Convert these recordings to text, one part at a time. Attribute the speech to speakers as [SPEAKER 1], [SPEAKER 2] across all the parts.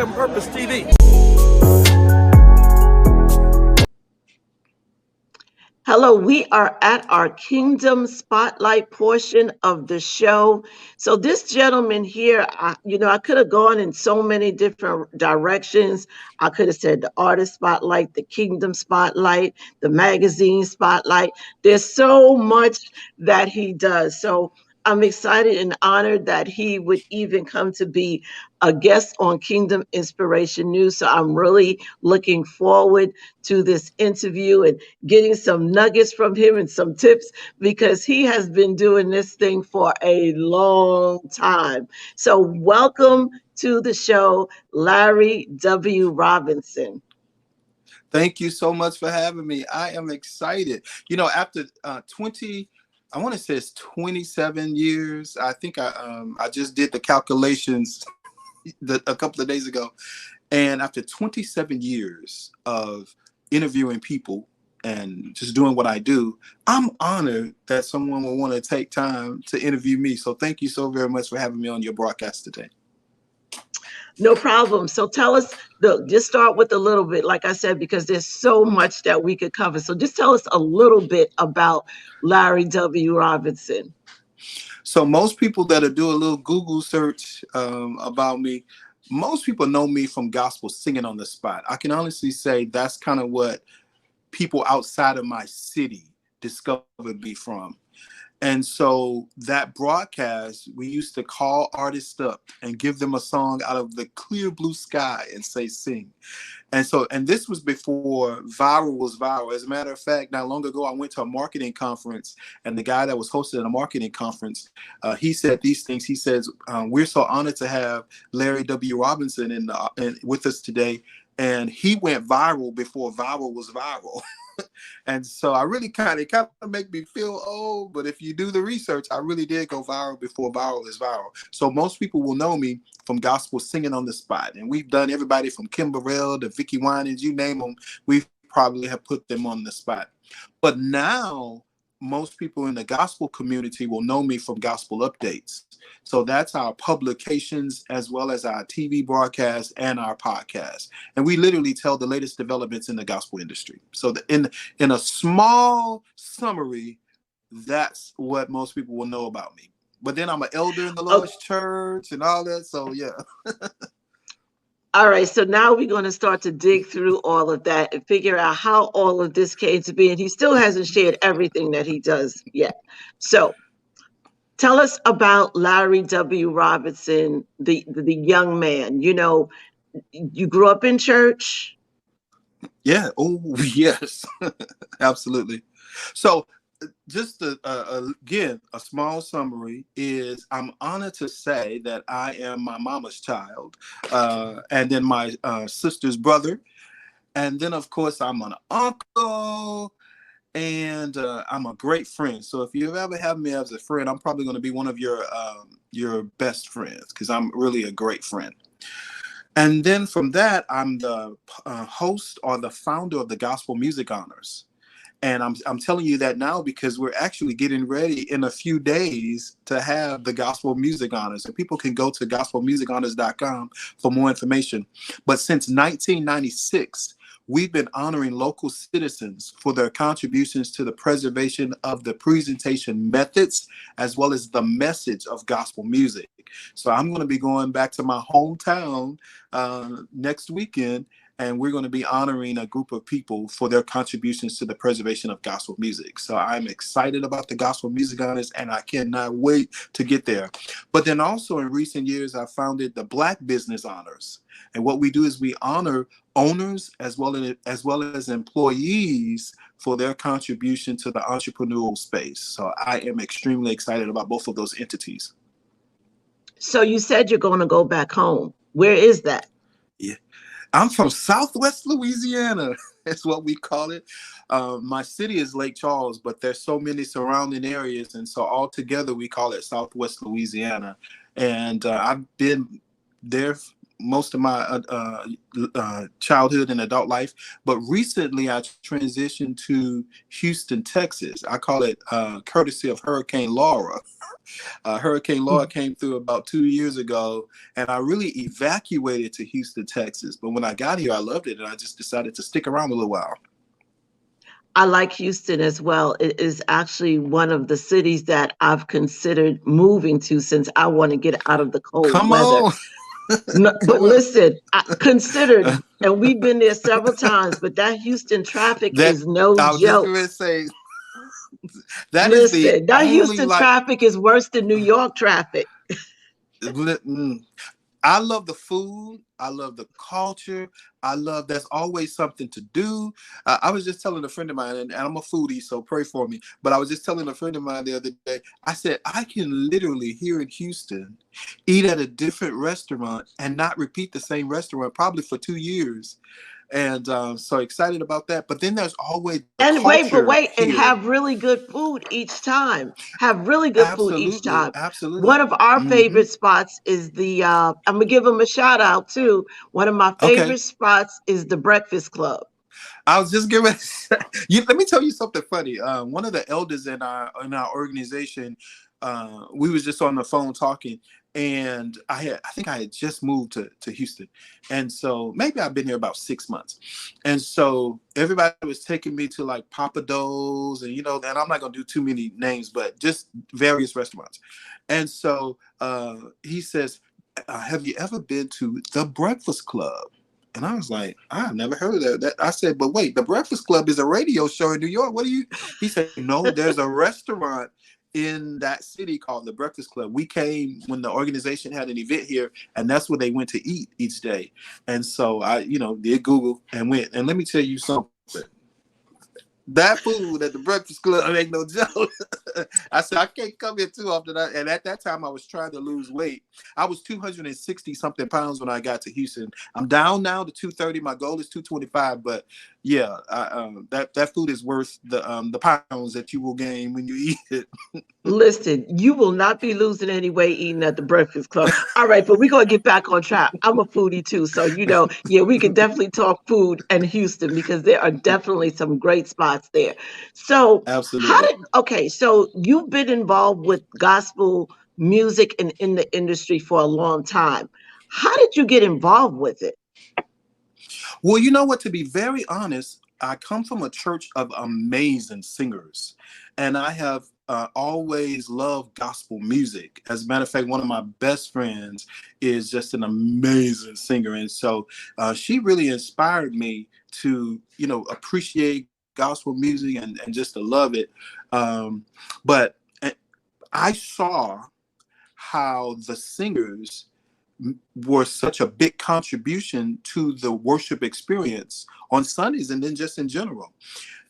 [SPEAKER 1] Kingdom Purpose TV.
[SPEAKER 2] Hello, we are at our Kingdom Spotlight portion of the show. So this gentleman here, I could have gone in so many different directions. I could have said the artist spotlight, the Kingdom Spotlight, the magazine spotlight. There's so much that he does. So I'm excited and honored that he would even come to be a guest on Kingdom Inspiration News. So I'm really looking forward to this interview and getting some nuggets from him and some tips because he has been doing this thing for a long time. So, welcome to the show, Larry W. Robinson.
[SPEAKER 3] Thank you so much for having me. I am excited. After 20, I want to say it's 27 years. I think I just did the calculations a couple of days ago. And after 27 years of interviewing people and just doing what I do, I'm honored that someone will want to take time to interview me. So thank you so very much for having me on your broadcast today.
[SPEAKER 2] No problem. So tell us, just start with a little bit, like I said, because there's so much that we could cover. So just tell us a little bit about Larry W. Robinson.
[SPEAKER 3] So most people that do a little Google search about me, most people know me from gospel singing on the spot. I can honestly say that's kind of what people outside of my city discovered me from. And so that broadcast, we used to call artists up and give them a song out of the clear blue sky and say, sing. And this was before viral was viral. As a matter of fact, not long ago, I went to a marketing conference, and the guy that was hosting a marketing conference, he said these things. He says, we're so honored to have Larry W. Robinson with us today. And he went viral before viral was viral. And so I really kind of make me feel old, but if you do the research, I really did go viral before viral is viral. So most people will know me from gospel singing on the spot. And we've done everybody from Kim Burrell to Vicky Winans, you name them, we probably have put them on the spot. But now most people in the gospel community will know me from gospel updates. So that's our publications as well as our TV broadcasts and our podcast. And we literally tell the latest developments in the gospel industry. So in a small summary, that's what most people will know about me. But then I'm an elder in the Lord's church and all that. So yeah.
[SPEAKER 2] All right, so now we're going to start to dig through all of that and figure out how all of this came to be. And he still hasn't shared everything that he does yet. So tell us about Larry W. Robinson, the young man. You grew up in church.
[SPEAKER 3] Yeah. Oh, yes. Absolutely. So just again, a small summary is I'm honored to say that I am my mama's child, and then my sister's brother. And then, of course, I'm an uncle, and I'm a great friend. So if you ever have me as a friend, I'm probably going to be one of your best friends because I'm really a great friend. And then from that, I'm the host or the founder of the Gospel Music Honors. And I'm telling you that now because we're actually getting ready in a few days to have the Gospel Music Honors. And people can go to gospelmusichonors.com for more information. But since 1996, we've been honoring local citizens for their contributions to the preservation of the presentation methods, as well as the message of gospel music. So I'm going to be going back to my hometown next weekend, and we're going to be honoring a group of people for their contributions to the preservation of gospel music. So I'm excited about the Gospel Music Honors, and I cannot wait to get there. But then also in recent years, I founded the Black Business Honors. And what we do is we honor owners as well as employees for their contribution to the entrepreneurial space. So I am extremely excited about both of those entities.
[SPEAKER 2] So you said you're going to go back home. Where is that?
[SPEAKER 3] Yeah. I'm from Southwest Louisiana. That's what we call it. My city is Lake Charles, but there's so many surrounding areas. And so all together, we call it Southwest Louisiana. And I've been there most of my childhood and adult life. But recently, I transitioned to Houston, Texas. I call it courtesy of Hurricane Laura. Hurricane Laura came through about 2 years ago, and I really evacuated to Houston, Texas. But when I got here, I loved it, and I just decided to stick around a little while.
[SPEAKER 2] I like Houston as well. It is actually one of the cities that I've considered moving to since I want to get out of the cold
[SPEAKER 3] Come
[SPEAKER 2] weather.
[SPEAKER 3] on,
[SPEAKER 2] No,
[SPEAKER 3] come
[SPEAKER 2] but
[SPEAKER 3] on.
[SPEAKER 2] listen, I considered, and we've been there several times, but that Houston traffic
[SPEAKER 3] That
[SPEAKER 2] is no
[SPEAKER 3] I was just
[SPEAKER 2] joke.
[SPEAKER 3] going to say that is the
[SPEAKER 2] Listen, that
[SPEAKER 3] only
[SPEAKER 2] Houston
[SPEAKER 3] like.
[SPEAKER 2] traffic is worse than New York traffic.
[SPEAKER 3] mm, I love the food. I love the culture. I love there's always something to do. I was just telling a friend of mine, and I'm a foodie, so pray for me. But I was just telling a friend of mine the other day, I said, I can literally here in Houston eat at a different restaurant and not repeat the same restaurant probably for 2 years. And so excited about that. But then there's always the
[SPEAKER 2] And wait, but
[SPEAKER 3] culture
[SPEAKER 2] wait, and
[SPEAKER 3] here.
[SPEAKER 2] have really good food each time. Have really good food each
[SPEAKER 3] Absolutely.
[SPEAKER 2] time. One
[SPEAKER 3] Absolutely.
[SPEAKER 2] of our
[SPEAKER 3] Hmm.
[SPEAKER 2] favorite spots is the, I'm gonna give them a shout out too. One of my
[SPEAKER 3] Okay.
[SPEAKER 2] favorite spots is the Breakfast Club.
[SPEAKER 3] I was just giving. You, let me tell you something funny. One of the elders in our organization, we was just on the phone talking, and I think I had just moved to Houston, and so maybe I've been here about 6 months, and so everybody was taking me to like Papa Do's, and and I'm not gonna do too many names, but just various restaurants, and so he says, "Have you ever been to the Breakfast Club?" And I was like, I've never heard of that. I said, but wait, the Breakfast Club is a radio show in New York. What do you? He said, no, there's a restaurant in that city called the Breakfast Club. We came when the organization had an event here, and that's where they went to eat each day. And so I, did Google and went. And let me tell you something. That food at the Breakfast Club ain't no joke. I said, I can't come here too often. And at that time, I was trying to lose weight. I was 260 something pounds when I got to Houston. I'm down now to 230. My goal is 225. But yeah, that food is worth the pounds that you will gain when you eat it.
[SPEAKER 2] Listen, you will not be losing any weight eating at the Breakfast Club. All right, but we're gonna get back on track. I'm a foodie too, so yeah, we can definitely talk food and Houston because there are definitely some great spots there. So, how
[SPEAKER 3] Absolutely.
[SPEAKER 2] did okay? So you've been involved with gospel music and in the industry for a long time. How did you get involved with it?
[SPEAKER 3] Well, you know what? To be very honest, I come from a church of amazing singers, and I have always loved gospel music. As a matter of fact, one of my best friends is just an amazing singer, and so she really inspired me to, appreciate gospel music and just to love it. But I saw how the singers were such a big contribution to the worship experience on Sundays and then just in general.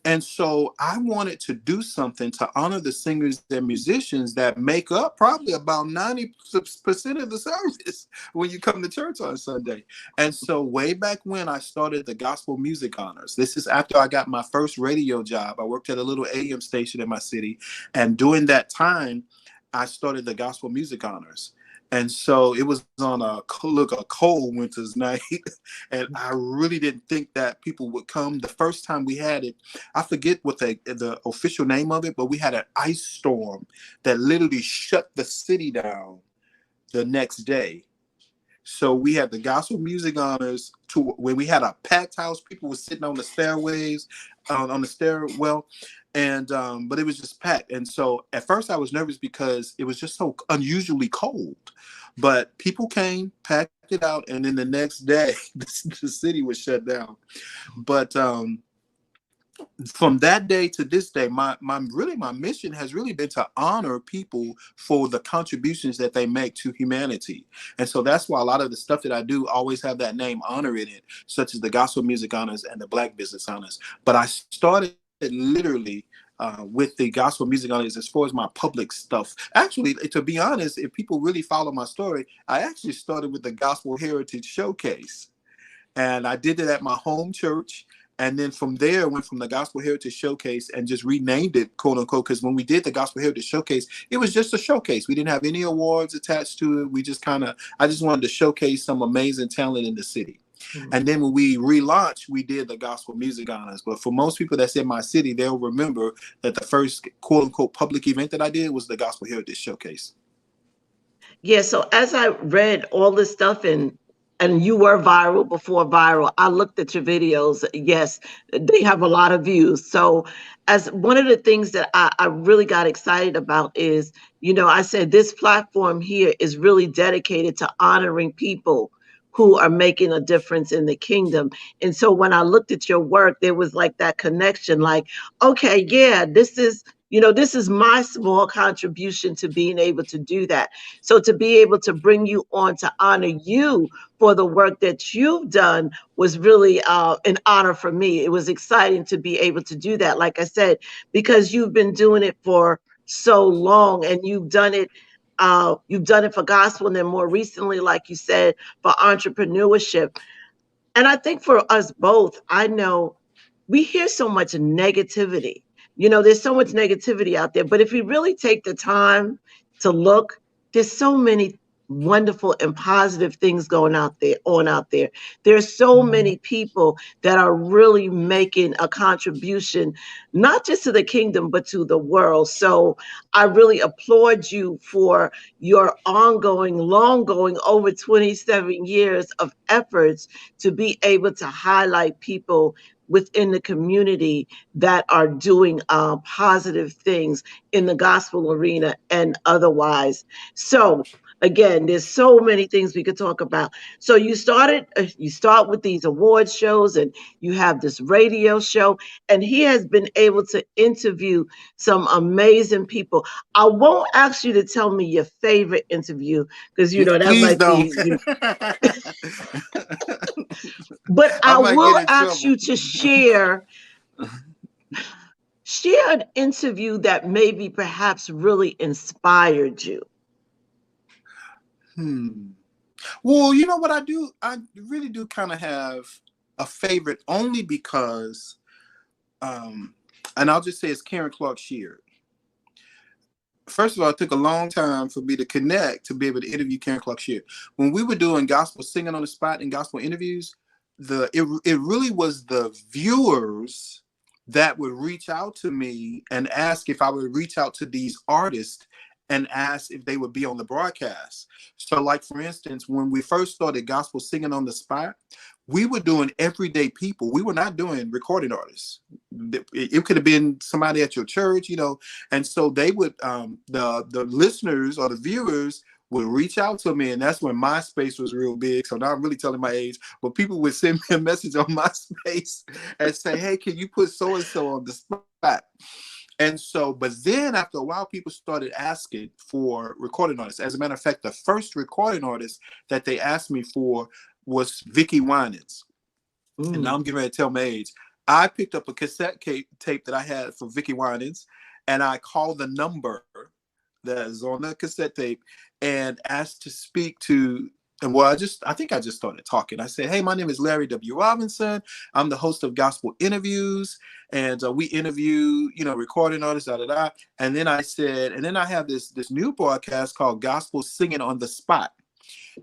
[SPEAKER 3] And so I wanted to do something to honor the singers and musicians that make up probably about 90% of the service when you come to church on Sunday. And so way back when I started the Gospel Music Honors, this is after I got my first radio job. I worked at a little AM station in my city. And during that time, I started the Gospel Music Honors. And so it was on a cold winter's night, and I really didn't think that people would come. The first time we had it, I forget what the official name of it, but we had an ice storm that literally shut the city down the next day. So we had the Gospel Music Honors to when we had a packed house. People were sitting on the stairways, on the stairwell, and but it was just packed. And so at first I was nervous because it was just so unusually cold. But people came, packed it out, and then the next day the city was shut down. But from that day to this day, my mission has really been to honor people for the contributions that they make to humanity. And so that's why a lot of the stuff that I do always have that name honor in it, such as the Gospel Music Honors and the Black Business Honors. But I started literally with the Gospel Music Honors as far as my public stuff. Actually, to be honest, if people really follow my story, I actually started with the Gospel Heritage Showcase. And I did it at my home church. And then from there, went from the Gospel Heritage Showcase and just renamed it, quote unquote, because when we did the Gospel Heritage Showcase, it was just a showcase. We didn't have any awards attached to it. We just I just wanted to showcase some amazing talent in the city. And then when we relaunched, we did the Gospel Music Honors. But for most people that's in my city, they'll remember that the first quote unquote public event that I did was the Gospel Heritage Showcase.
[SPEAKER 2] Yeah, so as I read all this stuff, and you were viral before viral, I looked at your videos. Yes, they have a lot of views. So as one of the things that I really got excited about is, I said this platform here is really dedicated to honoring people who are making a difference in the kingdom. And so when I looked at your work, there was like that connection, like, okay, yeah, this is my small contribution to being able to do that. So to be able to bring you on to honor you for the work that you've done was really an honor for me. It was exciting to be able to do that, like I said, because you've been doing it for so long, and you've done it for gospel, and then more recently, like you said, for entrepreneurship. And I think for us both, I know we hear so much negativity. There's so much negativity out there. But if we really take the time to look, there's so many wonderful and positive things going out there. There's so many people that are really making a contribution, not just to the kingdom, but to the world. So I really applaud you for your ongoing, long going, over 27 years of efforts to be able to highlight people within the community that are doing positive things in the gospel arena and otherwise. So again, there's so many things we could talk about. So you start with these award shows, and you have this radio show, and he has been able to interview some amazing people. I won't ask you to tell me your favorite interview, because that
[SPEAKER 3] Please
[SPEAKER 2] might
[SPEAKER 3] don't.
[SPEAKER 2] be, but
[SPEAKER 3] I
[SPEAKER 2] I
[SPEAKER 3] might get
[SPEAKER 2] will
[SPEAKER 3] in
[SPEAKER 2] ask
[SPEAKER 3] trouble.
[SPEAKER 2] you to share an interview that maybe perhaps really inspired you.
[SPEAKER 3] Well, you know what I do? I really do kind of have a favorite, only because, and I'll just say it's Karen Clark Sheard. First of all, it took a long time for me to connect to be able to interview Karen Clark Sheard. When we were doing gospel singing on the spot and gospel interviews, it really was the viewers that would reach out to me and ask if I would reach out to these artists and ask if they would be on the broadcast. So, like for instance, when we first started gospel singing on the spot, we were doing everyday people. We were not doing recording artists. It could have been somebody at your church, and so they would, the listeners or the viewers would reach out to me, and that's when MySpace was real big. So now I'm really telling my age, but people would send me a message on MySpace and say, "Hey, can you put so and so on the spot?" And so, but then after a while, people started asking for recording artists. As a matter of fact, the first recording artist that they asked me for was Vicky Winans. And now I'm getting ready to tell my age. I picked up a cassette tape that I had for Vicky Winans, and I called the number that is on the cassette tape and asked to speak to. And well, I think I just started talking. I said, "Hey, my name is Larry W. Robinson. I'm the host of Gospel Interviews, and we interview, recording artists, da da da." And then I said, and then I have this new broadcast called Gospel Singing on the Spot.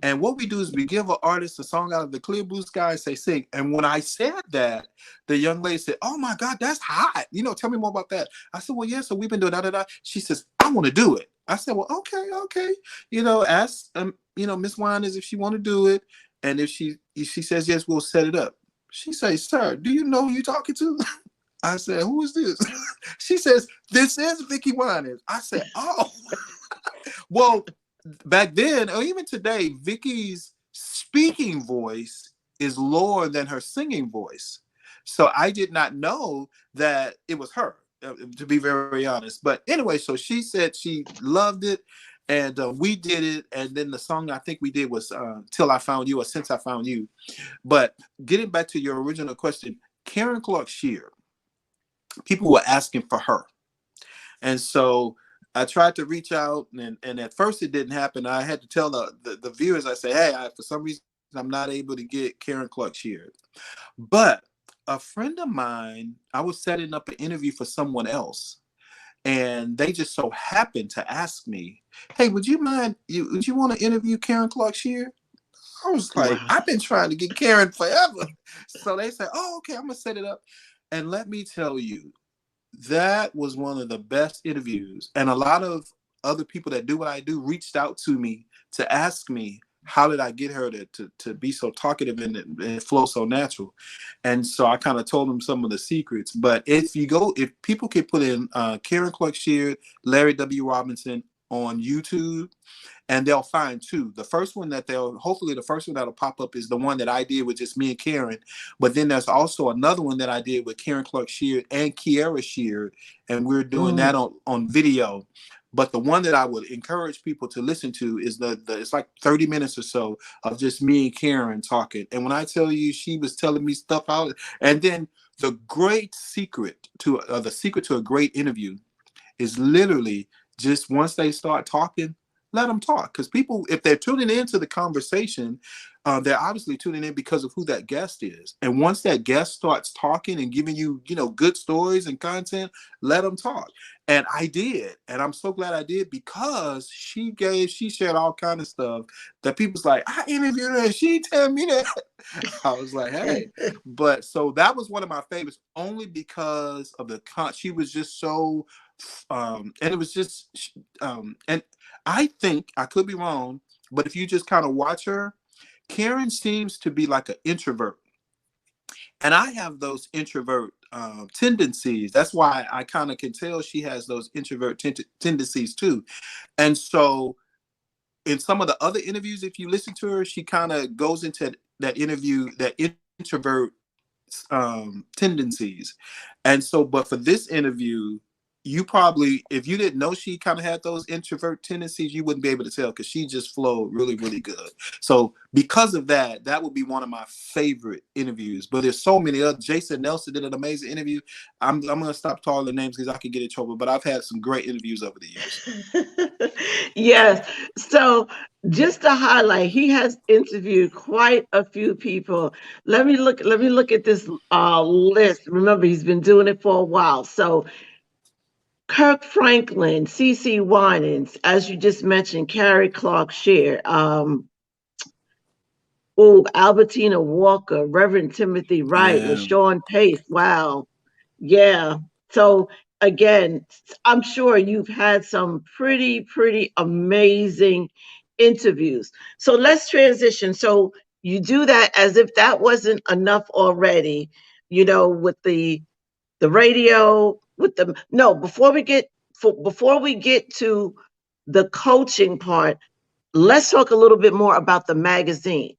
[SPEAKER 3] And what we do is we give an artist a song out of the clear blue sky and say, sing. And when I said that, the young lady said, "Oh my God, that's hot. Tell me more about that." I said, "Well, yeah, so we've been doing da da da." She says, "I want to do it." I said, "Well, okay. Ask Miss Winans if she want to do it. And if she says yes, we'll set it up." She says, "Sir, do you know who you're talking to?" I said, "Who is this?" She says, "This is Vicky Winans." I said, "Oh." Well, back then, or even today, Vicky's speaking voice is lower than her singing voice. So I did not know that it was her, to be very honest. But anyway, so she said she loved it, and we did it. And then the song I think we did was "Till I Found You" or "Since I Found You." But getting back to your original question, Karen Clark Sheard, people were asking for her. And so I tried to reach out, and at first it didn't happen. I had to tell the viewers, I say, "Hey, for some reason, I'm not able to get Karen Clark Sheard." But a friend of mine, I was setting up an interview for someone else, and they just so happened to ask me, "Hey, would you want to interview Karen Clark Sheard?" I was like,
[SPEAKER 2] Wow.
[SPEAKER 3] "I've been trying to get Karen forever." So they said, "Oh, okay, I'm gonna set it up." And let me tell you, that was one of the best interviews. And a lot of other people that do what I do reached out to me to ask me, how did I get her to be so talkative and flow so natural? And so I kind of told them some of the secrets. But if people can put in Karen Clark Sheard, Larry W. Robinson on YouTube, and they'll find two. The first one that'll pop up is the one that I did with just me and Karen. But then there's also another one that I did with Karen Clark Sheard and Kiara Sheard, and we're doing that
[SPEAKER 2] Mm.
[SPEAKER 3] on video. But the one that I would encourage people to listen to is the it's like 30 minutes or so of just me and Karen talking. And when I tell you, she was telling me stuff out, and then the secret to a great interview is literally just once they start talking, let them talk. Because people, if they're tuning into the conversation, they're obviously tuning in because of who that guest is. And once that guest starts talking and giving you, good stories and content, let them talk. And I did, and I'm so glad I did, because she shared all kind of stuff that people's like, I interviewed her and she tell me that. I was like, hey. But so that was one of my favorites, only because of she was just so and it was just and I think, I could be wrong, but if you just kind of watch her, Karen seems to be like an introvert, and I have those introvert tendencies. That's why I kind of can tell she has those introvert tendencies too. And so in some of the other interviews, if you listen to her, she kind of goes into that introvert tendencies. And so, but for this interview, you probably, if you didn't know she kind of had those introvert tendencies, you wouldn't be able to tell, because she just flowed really, really good. So because of that, that would be one of my favorite interviews. But there's so many others. Jason Nelson did an amazing interview. I'm gonna stop calling the names because I could get in trouble. But I've had some great interviews over the years.
[SPEAKER 2] Yes. So just to highlight, he has interviewed quite a few people. Let me look at this list. Remember, he's been doing it for a while. So Kirk Franklin, CC Winans, as you just mentioned, Carrie Clark Sheard, Albertina Walker, Reverend Timothy Wright,
[SPEAKER 3] Yeah.
[SPEAKER 2] LaShawn Pace. Wow. Yeah. So again, I'm sure you've had some pretty amazing interviews. So let's transition. So you do that as if that wasn't enough already, with the radio, with the no, before we get to the coaching part, let's talk a little bit more about the magazine.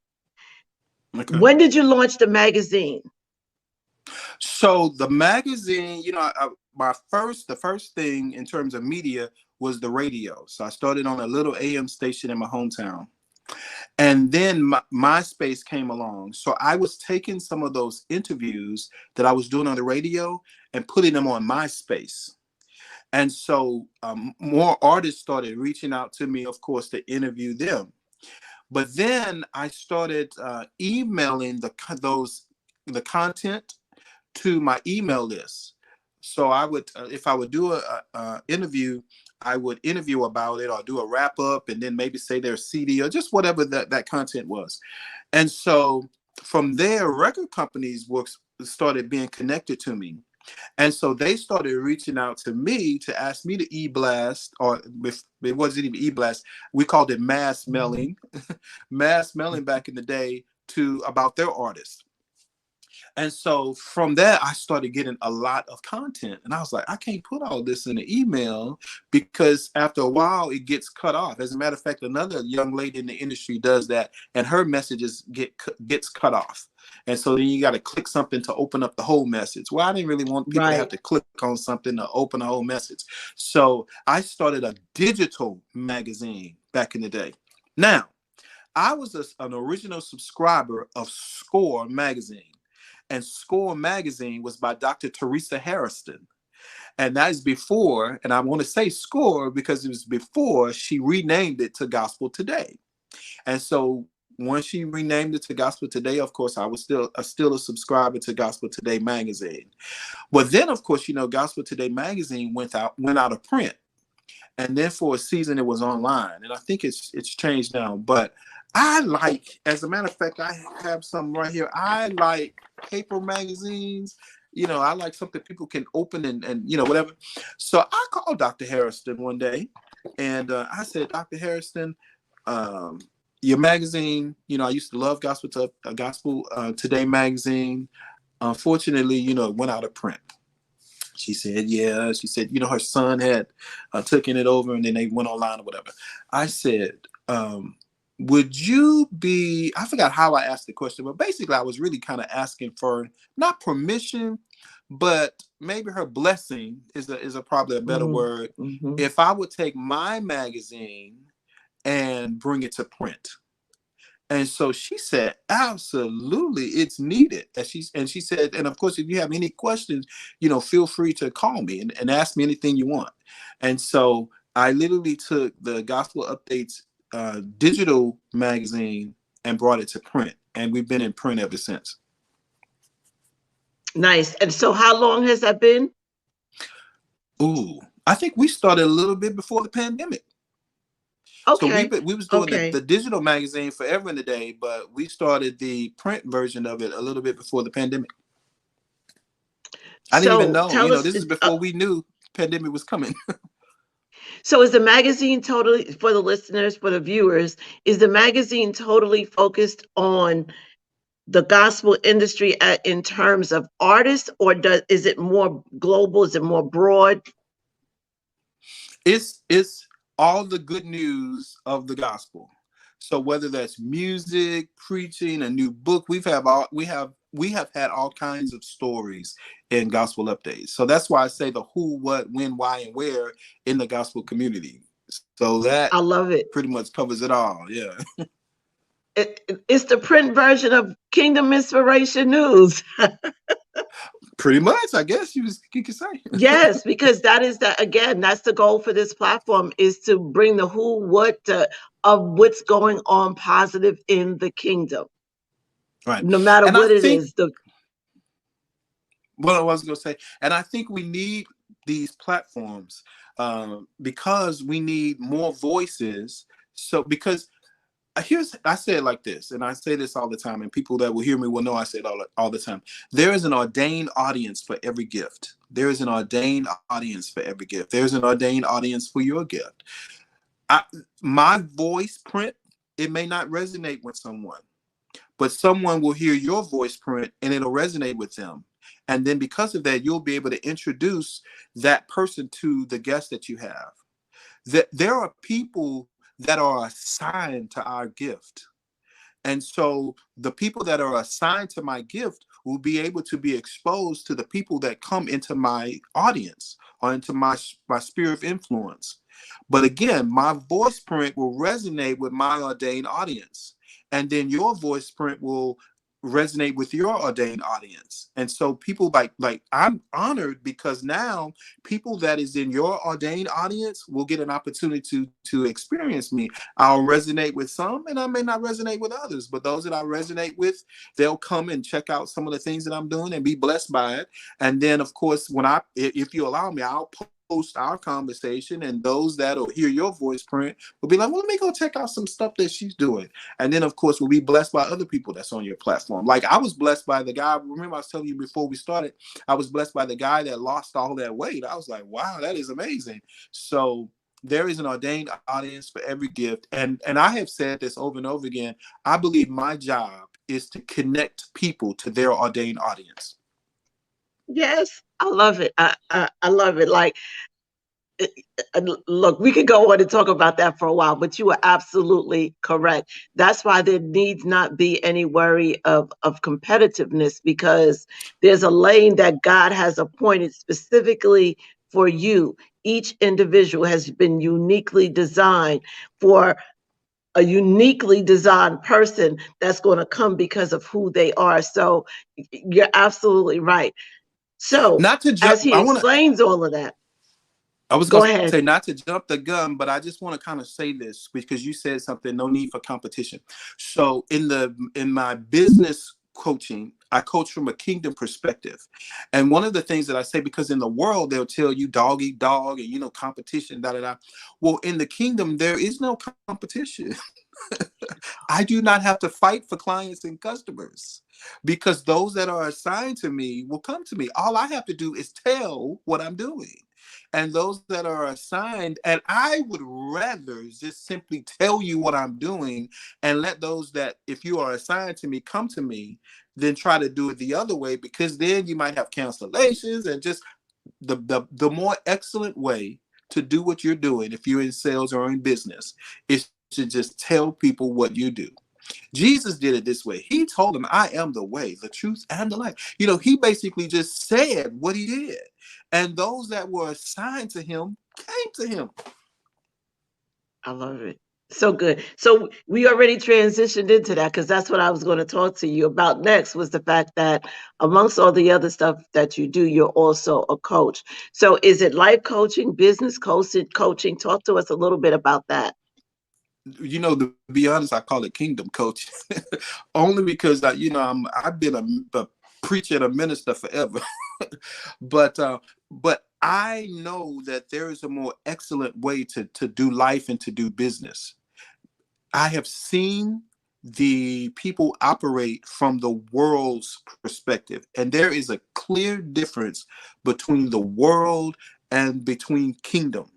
[SPEAKER 3] Okay.
[SPEAKER 2] When did you launch the magazine?
[SPEAKER 3] So the magazine, the first thing in terms of media was the radio. So I started on a little AM station in my hometown. And then MySpace came along. So I was taking some of those interviews that I was doing on the radio and putting them on MySpace. And so more artists started reaching out to me, of course, to interview them. But then I started emailing the content to my email list. So I would, if I would do a interview, I would interview about it or do a wrap up, and then maybe say their CD or just whatever that content was. And so from there, record companies started being connected to me. And so they started reaching out to me to ask me to e-blast, or if it wasn't even e-blast, we called it mass mailing, mass mailing back in the day, to about their artists. And so from that, I started getting a lot of content. And I was like, I can't put all this in an email, because after a while, it gets cut off. As a matter of fact, another young lady in the industry does that, and her messages gets cut off. And so then you got to click something to open up the whole message. Well, I didn't really want people to have
[SPEAKER 2] Right.
[SPEAKER 3] to click on something to open a whole message. So I started a digital magazine back in the day. Now, I was an original subscriber of Score magazine, and Score magazine was by Dr. Teresa Harrison. And that is before, and I want to say Score because it was before she renamed it to Gospel Today. And so once she renamed it to Gospel Today, of course, I was still a subscriber to Gospel Today magazine. But then, of course, Gospel Today magazine went out of print, and then for a season it was online, and I think it's changed now. But I like, as a matter of fact, I have some right here. I like paper magazines. I like something people can open and whatever. So I called Dr. Harrison one day, and I said, Dr. Harrison, um, your magazine, I used to love Gospel Today magazine. Unfortunately, it went out of print. She said, yeah. She said, her son had taken it over, and then they went online or whatever. I said, would you be, I forgot how I asked the question, but basically I was really kind of asking for not permission, but maybe her blessing is probably a better word.
[SPEAKER 2] Mm-hmm.
[SPEAKER 3] If I would take my magazine and bring it to print. And so she said, absolutely, it's needed. And she said, and of course, if you have any questions, feel free to call me and ask me anything you want. And so I literally took the Gospel Updates digital magazine and brought it to print. And we've been in print ever since.
[SPEAKER 2] Nice. And so how long has that been?
[SPEAKER 3] Ooh, I think we started a little bit before the pandemic.
[SPEAKER 2] Okay.
[SPEAKER 3] So we was doing the digital magazine forever and a day, but we started the print version of it a little bit before the pandemic. I didn't even know. This is before we knew pandemic was coming.
[SPEAKER 2] So is the magazine totally, for the listeners, for the viewers, is the magazine totally focused on the gospel industry in terms of artists, or is it more global? Is it more broad?
[SPEAKER 3] It's all the good news of the gospel. So whether that's music, preaching, a new book, we have had all kinds of stories in Gospel Updates. So that's why I say the who, what, when, why, and where in the gospel community. So that
[SPEAKER 2] I love it.
[SPEAKER 3] Pretty much covers it all. Yeah.
[SPEAKER 2] It's the print version of Kingdom Inspiration News.
[SPEAKER 3] Pretty much, I guess you could say.
[SPEAKER 2] Yes, because that's the goal for this platform, is to bring the who, what of what's going on positive in the kingdom.
[SPEAKER 3] Right.
[SPEAKER 2] No matter what it is.
[SPEAKER 3] What I was going to say, and I think we need these platforms because we need more voices. So because I say it like this, and I say this all the time, and people that will hear me will know I say it all the time. There is an ordained audience for every gift. There is an ordained audience for every gift. There's an ordained audience for your gift. My voice print, it may not resonate with someone, but someone will hear your voice print and it'll resonate with them. And then because of that, you'll be able to introduce that person to the guest that you have. There are people that are assigned to our gift. And so the people that are assigned to my gift will be able to be exposed to the people that come into my audience or into my sphere of influence. But again, my voice print will resonate with my ordained audience. And then your voice print will resonate with your ordained audience. And so people like I'm honored because now people that is in your ordained audience will get an opportunity to experience me. I'll resonate with some and I may not resonate with others, but those that I resonate with, they'll come and check out some of the things that I'm doing and be blessed by it. And then of course, if you allow me, I'll post our conversation, and those that'll hear your voice print will be like, well, let me go check out some stuff that she's doing. And then of course we'll be blessed by other people that's on your platform. Like I was blessed by the guy, remember I was telling you before we started, I was blessed by the guy that lost all that weight. I was like, wow, that is amazing. So there is an ordained audience for every gift. And I have said this over and over again. I believe my job is to connect people to their ordained audience.
[SPEAKER 2] Yes, I love it. I love it. Like, look, we could go on and talk about that for a while, but you are absolutely correct. That's why there needs not be any worry of competitiveness, because there's a lane that God has appointed specifically for you. Each individual has been uniquely designed for a uniquely designed person that's going to come because of who they are. So you're absolutely right. So
[SPEAKER 3] Not to
[SPEAKER 2] as he explains all of that.
[SPEAKER 3] I was
[SPEAKER 2] Go
[SPEAKER 3] going to say,
[SPEAKER 2] ahead.
[SPEAKER 3] not to jump the gun, but I just want to kind of say this because you said something, no need for competition. So in my business coaching, I coach from a kingdom perspective. And one of the things that I say, because in the world, they'll tell you dog eat dog and, competition, da, da, da. Well, in the kingdom, there is no competition. I do not have to fight for clients and customers because those that are assigned to me will come to me. All I have to do is tell what I'm doing. And those that are assigned, and I would rather just simply tell you what I'm doing and let those that, if you are assigned to me, come to me, than try to do it the other way, because then you might have cancellations and just the more excellent way to do what you're doing, if you're in sales or in business, is to just tell people what you do. Jesus did it this way. He told them, I am the way, the truth, and the life. He basically just said what he did. And those that were assigned to him came to him.
[SPEAKER 2] I love it. So good. So we already transitioned into that because that's what I was going to talk to you about next was the fact that amongst all the other stuff that you do, you're also a coach. So is it life coaching, business coaching? Talk to us a little bit about that.
[SPEAKER 3] To be honest, I call it kingdom coach, only because I've been a preacher and a minister forever. but but I know that there is a more excellent way to do life and to do business. I have seen the people operate from the world's perspective, and there is a clear difference between the world and between kingdom.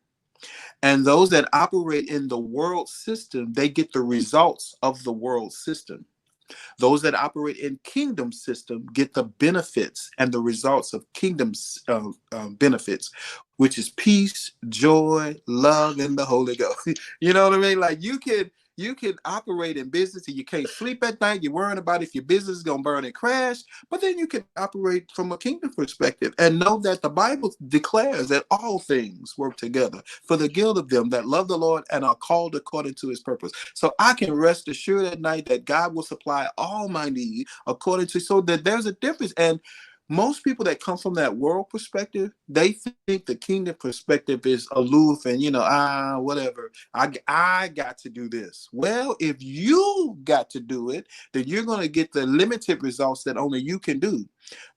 [SPEAKER 3] And those that operate in the world system, they get the results of the world system. Those that operate in kingdom system get the benefits and the results of kingdom's benefits, which is peace, joy, love, and the Holy Ghost. You know what I mean? Like you can operate in business and you can't sleep at night. You're worrying about if your business is gonna burn and crash. But then you can operate from a kingdom perspective and know that the Bible declares that all things work together for the good of them that love the Lord and are called according to his purpose. So I can rest assured at night that God will supply all my need according to, so that there's a difference. And most people that come from that world perspective, they think the kingdom perspective is aloof and whatever. I got to do this. Well, if you got to do it, then you're going to get the limited results that only you can do.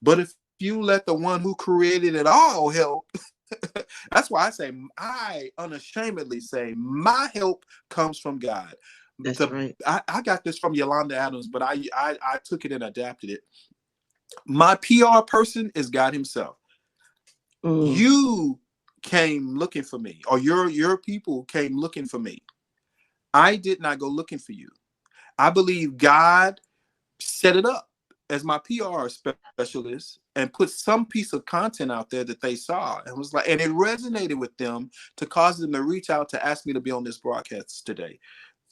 [SPEAKER 3] But if you let the one who created it all help, that's why I unashamedly say my help comes from God.
[SPEAKER 2] That's right.
[SPEAKER 3] I got this from Yolanda Adams, but I took it and adapted it. My PR person is God himself.
[SPEAKER 2] Mm,
[SPEAKER 3] You came looking for me, or your people came looking for me. I did not go looking for you. I believe God set it up as my PR specialist and put some piece of content out there that they saw and was like, and it resonated with them to cause them to reach out to ask me to be on this broadcast today.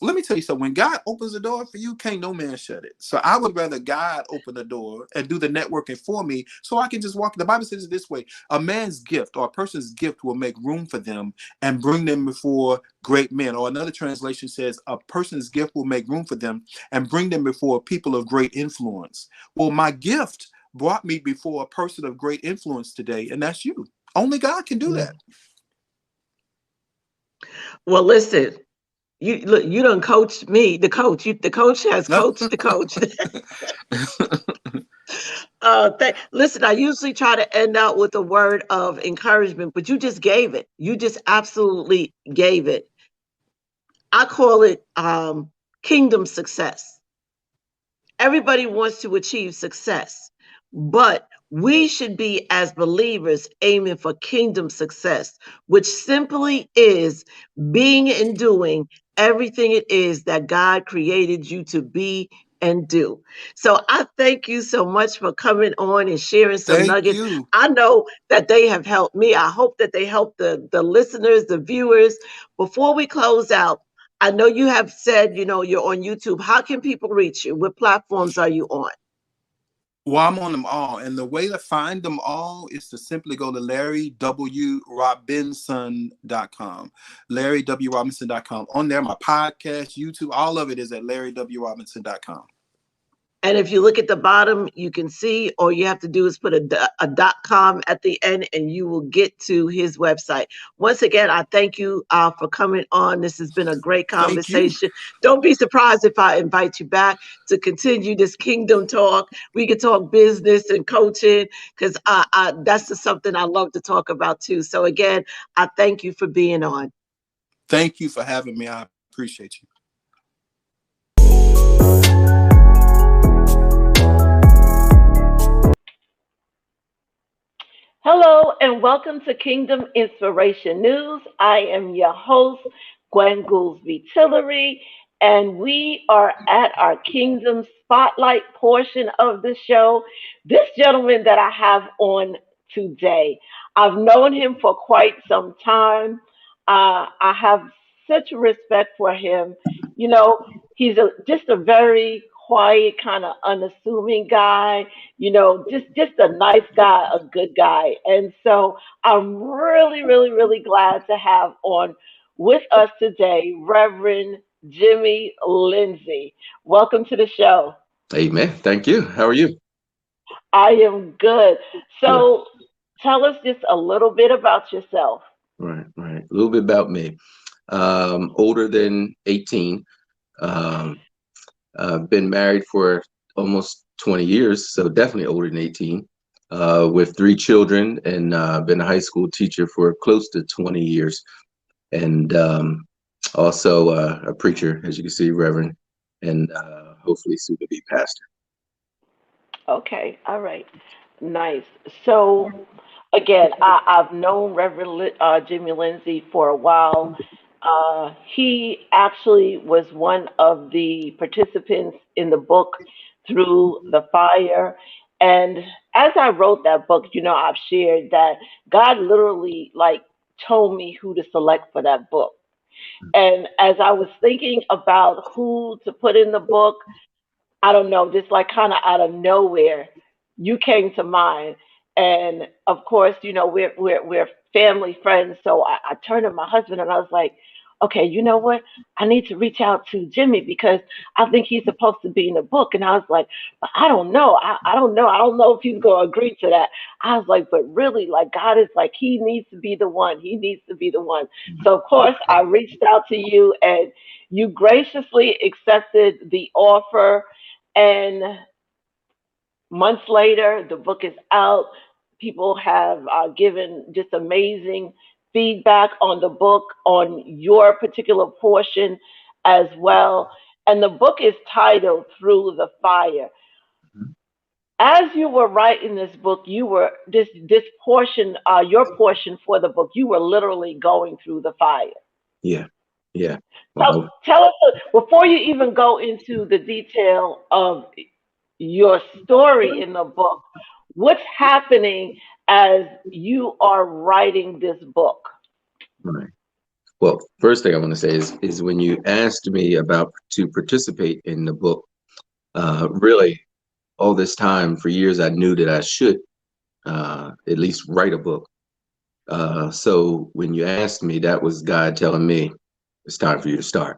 [SPEAKER 3] Let me tell you something. When God opens the door for you, can't no man shut it. So I would rather God open the door and do the networking for me so I can just walk. The Bible says it this way: a man's gift or a person's gift will make room for them and bring them before great men. Or another translation says a person's gift will make room for them and bring them before people of great influence. Well, my gift brought me before a person of great influence today, and that's you. Only God can do that.
[SPEAKER 2] mm. Well, listen, you look, you done coached me, the coach. The coach has coached the coach. Listen, I usually try to end out with a word of encouragement, but you just gave it. You just absolutely gave it. I call it kingdom success. Everybody wants to achieve success, but we should be, as believers, aiming for kingdom success, which simply is being and doing everything it is that God created you to be and do. So I thank you so much for coming on and sharing some
[SPEAKER 3] Thank
[SPEAKER 2] nuggets.
[SPEAKER 3] you.
[SPEAKER 2] I know that they have helped me. I hope that they help the listeners, the viewers. Before we close out, I know you have said, you're on YouTube. How can people reach you? What platforms are you on?
[SPEAKER 3] Well, I'm on them all. And the way to find them all is to simply go to LarryWRobinson.com. LarryWRobinson.com. On there, my podcast, YouTube, all of it is at LarryWRobinson.com.
[SPEAKER 2] And if you look at the bottom, you can see all you have to do is put a .com at the end and you will get to his website. Once again, I thank you for coming on. This has been a great
[SPEAKER 3] Thank you.
[SPEAKER 2] conversation. Don't be surprised if I invite you back to continue this kingdom talk. We can talk business and coaching because that's just something I love to talk about too. So again, I thank you for being on.
[SPEAKER 3] Thank you for having me. I appreciate you.
[SPEAKER 2] Hello and welcome to Kingdom Inspiration News. I am your host, Gwen Goolsby Tillery, and we are at our Kingdom Spotlight portion of the show. This gentleman that I have on today, I've known him for quite some time. I have such respect for him. You know, he's just a very quiet, kind of unassuming guy, just a nice guy, a good guy. And so I'm really glad to have on with us today Reverend Jimmy Lindsay. Welcome to the show.
[SPEAKER 1] Amen. Thank you. How are you?
[SPEAKER 2] I am good.
[SPEAKER 1] Good.
[SPEAKER 2] So tell us just a little bit about yourself.
[SPEAKER 1] Right, right. A little bit about me. Older than 18. Um, I've been married for almost 20 years, so definitely older than 18. With three children, and been a high school teacher for close to 20 years, and also a preacher, as you can see, Reverend, and hopefully soon to be pastor.
[SPEAKER 2] Okay, all right. Nice. So again, I've known Jimmy Lindsay for a while. He actually was one of the participants in the book Through the Fire. And as I wrote that book, I've shared that God literally like told me who to select for that book. And as I was thinking about who to put in the book, I don't know, just like kind of out of nowhere, you came to mind. And of course, we're family friends. So I turned to my husband and I was like, okay, you know what? I need to reach out to Jimmy because I think he's supposed to be in the book. And I was like, but I don't know. I don't know. I don't know if he's going to agree to that. I was like, but really, like, God is like, he needs to be the one. He needs to be the one. So, of course, I reached out to you and you graciously accepted the offer. And months later, the book is out. People have given just amazing feedback on the book, on your particular portion as well. And the book is titled Through the Fire. As you were writing this book, you were this portion, your portion for the book, you were literally going through the fire.
[SPEAKER 1] Yeah, yeah.
[SPEAKER 2] So
[SPEAKER 1] Well,
[SPEAKER 2] tell us before you even go into the detail of your story in the book, what's happening as you are writing this book?
[SPEAKER 1] right. Well, first thing I want to say is when you asked me about to participate in the book, really all this time for years I knew that I should at least write a book. So when you asked me, that was God telling me it's time for you to start,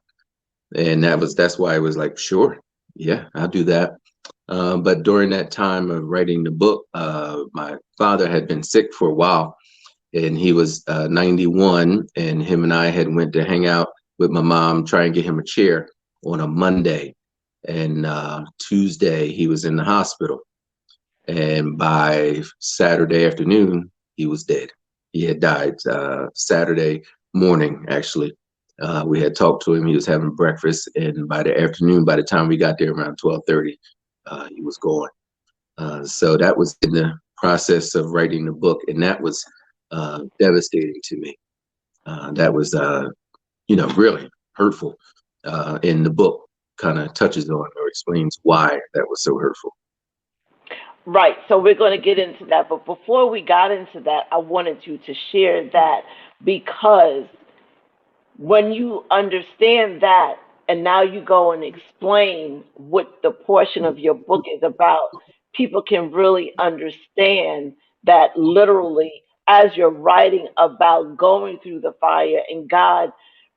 [SPEAKER 1] and that's why I was like, sure, yeah, I'll do that. But during that time of writing the book, my father had been sick for a while, and he was 91, and him and I had went to hang out with my mom, try and get him a chair on a Monday, and Tuesday he was in the hospital, and by Saturday afternoon he was dead. He had died Saturday morning, actually. We had talked to him. He was having breakfast, and by the afternoon, by the time we got there around 12:30, he was gone. So that was in the process of writing the book, and that was devastating to me. That was, really hurtful. In the book, kind of touches on or explains why that was so hurtful.
[SPEAKER 2] Right. So we're going to get into that. But before we got into that, I wanted you to share that because when you understand that and now you go and explain what the portion of your book is about, people can really understand that literally as you're writing about going through the fire and God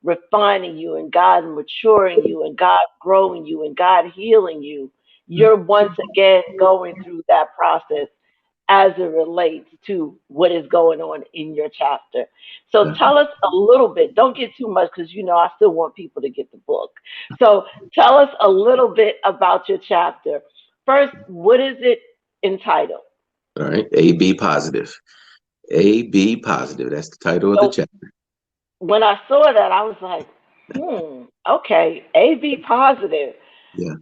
[SPEAKER 2] refining you and God maturing you and God growing you and God healing you, you're once again going through that process as it relates to what is going on in your chapter. So
[SPEAKER 1] Uh,
[SPEAKER 2] tell us a little bit. Don't get too much because I still want people to get the book. So tell us a little bit about your chapter. First, what is it entitled?
[SPEAKER 1] all right. AB positive. AB positive. That's the title of the
[SPEAKER 2] So
[SPEAKER 1] chapter.
[SPEAKER 2] when I saw that, I was like, okay, AB positive.
[SPEAKER 1] Yeah.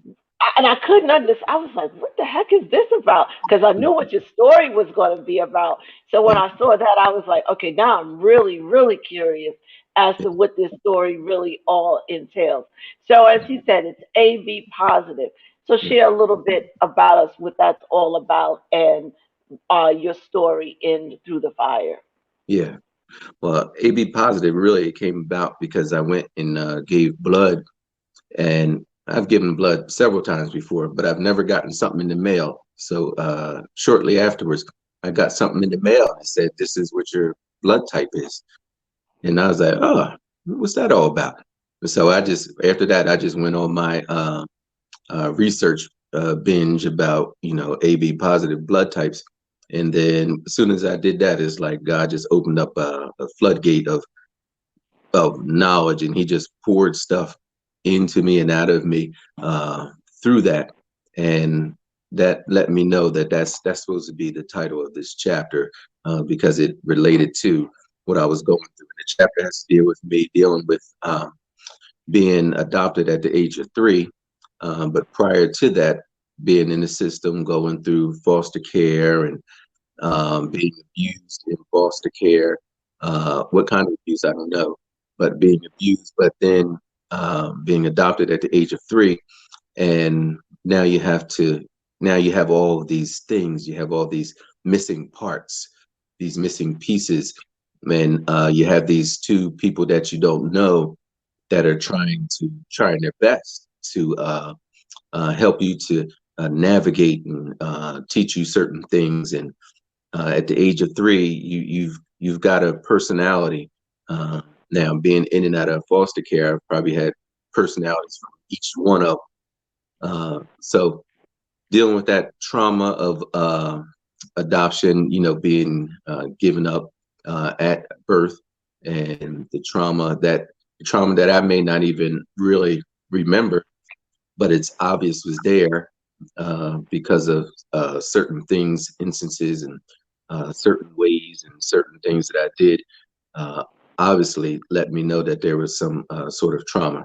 [SPEAKER 2] And I couldn't understand. I was like, what the heck is this about? Because I knew what your story was going to be about. So when
[SPEAKER 1] Yeah.
[SPEAKER 2] I saw that, I was like, okay, now I'm really, really curious as to what this story really all entails. So as he said, it's AB positive. So
[SPEAKER 1] Yeah.
[SPEAKER 2] share a little bit about us, what that's all about, and your story in Through the Fire.
[SPEAKER 1] Yeah. Well, AB positive really came about because I went and gave blood, and I've given blood several times before, but I've never gotten something in the mail. So shortly afterwards, I got something in the mail and it said, "This is what your blood type is." And I was like, "Oh, what's that all about?" And so after that, I just went on my research binge about AB positive blood types, and then as soon as I did that, it's like God just opened up a floodgate of knowledge, and He just poured stuff into me and out of me through that, and that let me know that that's supposed to be the title of this chapter because it related to what I was going through. And the chapter has to deal with me dealing with being adopted at the age of 3. But prior to that, being in the system, going through foster care and being abused in foster care. What kind of abuse, I don't know, but being abused, but then being adopted at the age of 3. And now now you have all of these things, you have all these missing parts, these missing pieces. And you have these two people that you don't know that are trying their best to help you to navigate and teach you certain things. And at the age of 3, you've got a personality. Now, being in and out of foster care, I've probably had personalities from each one of them. So dealing with that trauma of adoption, being given up at birth, and the trauma that I may not even really remember, but it's obvious was there because of certain things, instances, and certain ways and certain things that I did. Uh, Obviously, let me know that there was some sort of trauma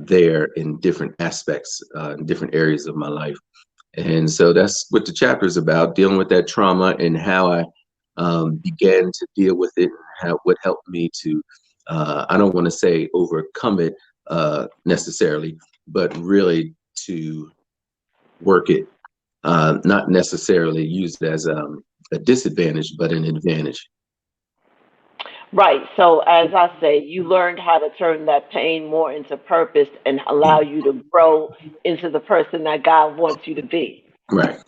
[SPEAKER 1] there in different aspects, in different areas of my life. And so that's what the chapter is about, dealing with that trauma and how I began to deal with it, and what helped me to, I don't want to say overcome it necessarily, but really to work it, not necessarily use it as a disadvantage, but an advantage.
[SPEAKER 2] Right. So, as I say, you learned how to turn that pain more into purpose and
[SPEAKER 1] Yeah.
[SPEAKER 2] allow you to grow into the person that God wants you to be.
[SPEAKER 1] Right.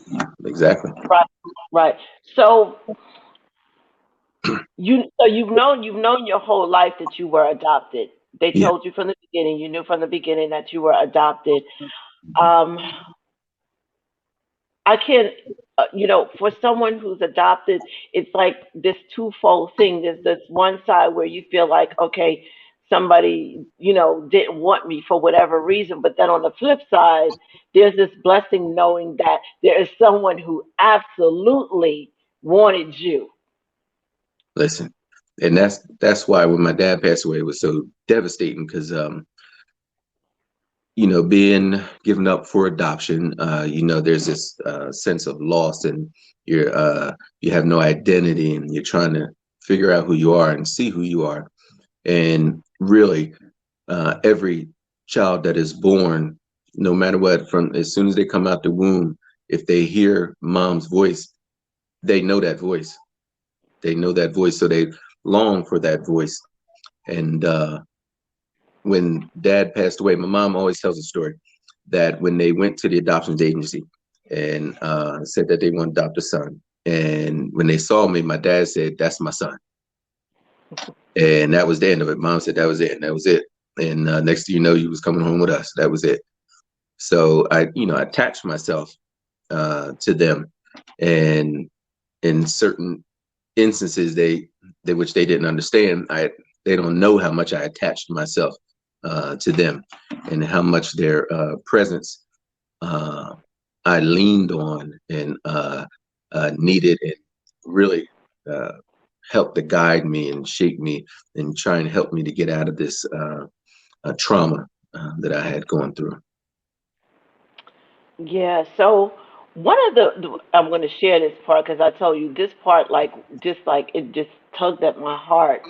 [SPEAKER 1] Exactly.
[SPEAKER 2] Right. Right. So, you've known your whole life that you were adopted. They
[SPEAKER 1] Yeah.
[SPEAKER 2] told you from the beginning. You knew from the beginning that you were adopted. Um, I can't, for someone who's adopted, it's like this twofold thing. There's this one side where you feel like, okay, somebody, didn't want me for whatever reason. But then on the flip side, there's this blessing knowing that there is someone who absolutely wanted you.
[SPEAKER 1] Listen, and that's why when my dad passed away, it was so devastating because being given up for adoption, there's this sense of loss, and you have no identity, and you're trying to figure out who you are and see who you are. And really, every child that is born, no matter what, from as soon as they come out the womb, if they hear mom's voice, they know that voice. They know that voice, so they long for that voice. And when dad passed away, my mom always tells a story that when they went to the adoptions agency and said that they want to adopt a son, and when they saw me, my dad said, "That's my son," and that was the end of it. Mom said that was it, and that was it. And next thing you know, you was coming home with us. That was it. So I attached myself to them, and in certain instances, they which they didn't understand. They don't know how much I attached myself to them, and how much their presence uh, I leaned on and needed, and really uh, helped to guide me and shape me and try and help me to get out of this trauma that I had gone through.
[SPEAKER 2] Yeah. So one of I'm going to share this part because I told you this part, like it just tugged at my heart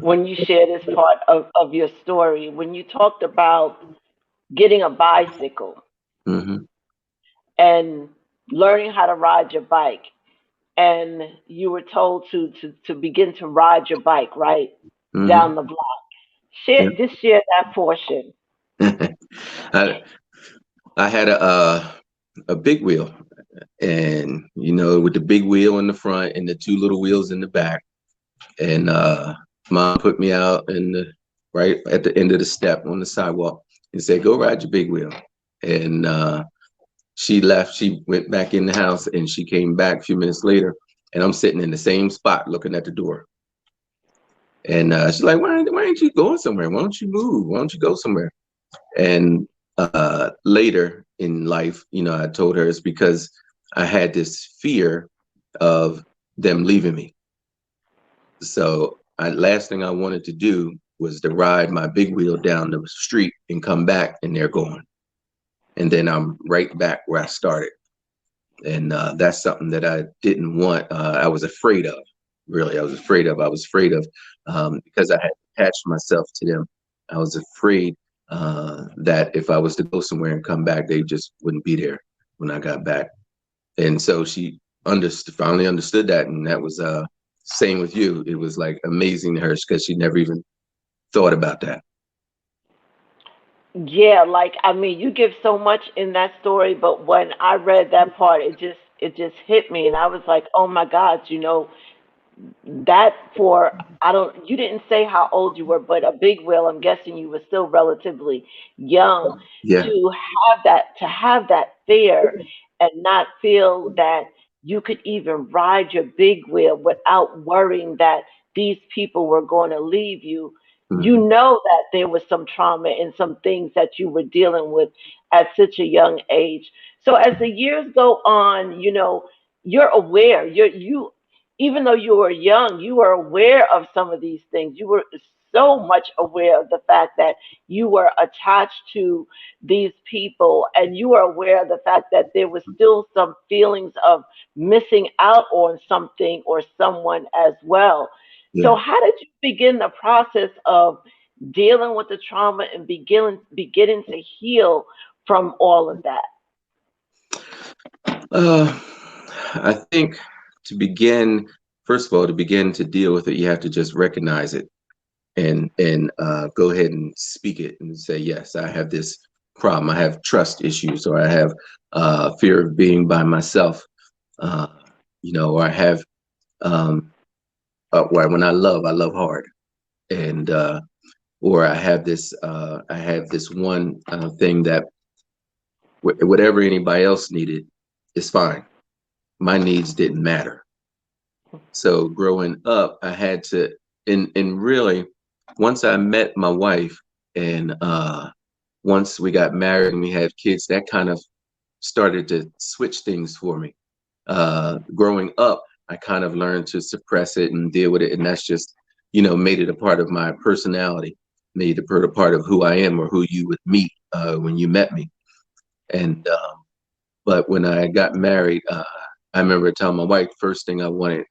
[SPEAKER 2] when you share this part of your story. When you talked about getting a bicycle
[SPEAKER 1] Hmm.
[SPEAKER 2] and learning how to ride your bike, and you were told to begin to ride your bike right
[SPEAKER 1] Hmm.
[SPEAKER 2] down the block. Share that portion.
[SPEAKER 1] I I had a big wheel, and with the big wheel in the front and the two little wheels in the back, and mom put me out in the right at the end of the step on the sidewalk and said, "Go ride your big wheel." And she left. She went back in the house, and she came back a few minutes later, and I'm sitting in the same spot looking at the door. And she's like, why ain't you going somewhere? Why don't you move? Why don't you go somewhere?" And later in life, I told her it's because I had this fear of them leaving me. So last thing I wanted to do was to ride my big wheel down the street and come back, and they're gone. And then I'm right back where I started. And that's something that I didn't want. I was afraid of. Really, I was afraid of. I was afraid of because I had attached myself to them. I was afraid that if I was to go somewhere and come back, they just wouldn't be there when I got back. And so she finally understood that, and that was same with you. It was like amazing to her because she never even thought about that.
[SPEAKER 2] Yeah, like I mean, you give so much in that story, but when I read that part, it just hit me, and I was like, oh my God, that for I don't you didn't say how old you were, but a big wheel, I'm guessing you were still relatively young
[SPEAKER 1] Yeah,
[SPEAKER 2] to have that fear and not feel that you could even ride your big wheel without worrying that these people were going to leave you. You
[SPEAKER 1] hmm,
[SPEAKER 2] know that there was some trauma and some things that you were dealing with at such a young age. So as the years go on, you're aware. You even though you were young, you were aware of some of these things. You were so much aware of the fact that you were attached to these people, and you were aware of the fact that there was still some feelings of missing out on something or someone as well. So,
[SPEAKER 1] yeah.
[SPEAKER 2] how did you begin the process of dealing with the trauma and beginning to heal from all of that?
[SPEAKER 1] Uh, I think to begin, first of all, to begin to deal with it, you have to just recognize it and go ahead and speak it and say, yes, I have this problem. I have trust issues, or I have fear of being by myself. Uh, or I have when I love hard, and or I have this one thing that whatever anybody else needed is fine. My needs didn't matter. So growing up, I had to, and really, once I met my wife, and once we got married and we had kids, that kind of started to switch things for me. Growing up, I kind of learned to suppress it and deal with it, and that's just, made it a part of my personality, made it a part of who I am or who you would meet when you met me. And but when I got married, I remember telling my wife first thing I wanted.